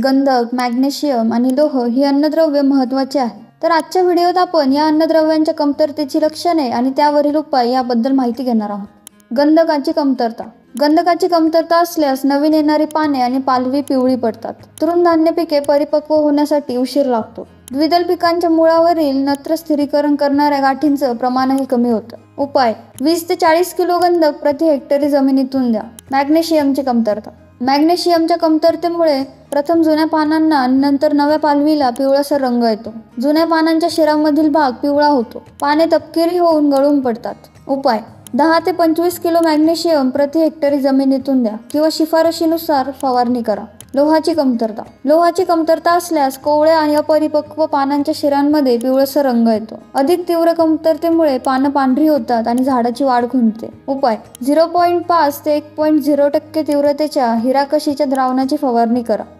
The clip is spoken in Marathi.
गंधक, मॅग्नेशियम आणि लोह ही अन्नद्रव्ये महत्त्वाची आहेत. तर आजच्या व्हिडिओत आपण या अन्नद्रव्यांच्या कमतरतेची लक्षणे आणि त्यावरील उपाय याबद्दल माहिती घेणार आहोत. गंधकाची कमतरता. गंधकाची कमतरता असल्यास नवीन येणारी पाने आणि पालवी पिवळी पडतात. तृणधान्य पिके परिपक्व होण्यासाठी उशीर लागतो. द्विदल पिकांच्या मुळावरील नत्र स्थिरीकरण करणाऱ्या गाठींचं प्रमाणही कमी होतं. उपाय: 20 ते 40 किलो गंधक प्रति हेक्टरी जमिनीतून द्या. मॅग्नेशियमची कमतरता. मॅग्नेशियमच्या कमतरतेमुळे प्रथम जुन्या पानांना आणि नंतर नव्या पालवीला पिवळसर रंग येतो. जुन्या पानांच्या शिरामधील भाग पिवळा होतो. पाने तपकिरी होऊन गळून पडतात. उपाय: 10 ते 25 किलो मॅग्नेशियम प्रति हेक्टरी जमिनीतून द्या किंवा शिफारशीनुसार फवारणी करा. लोहाची कमतरता. लोहाची कमतरता असल्यास कोवळ्या आणि अपरिपक्व पानांच्या शिरांमध्ये पिवळसर रंग येतो. अधिक तीव्र कमतरतेमुळे पानं पांढरी होतात आणि झाडाची वाढ खुंटते. उपाय: 0.5 ते 1.0% तीव्रतेच्या हिराकशीच्या द्रावणाची फवारणी करा.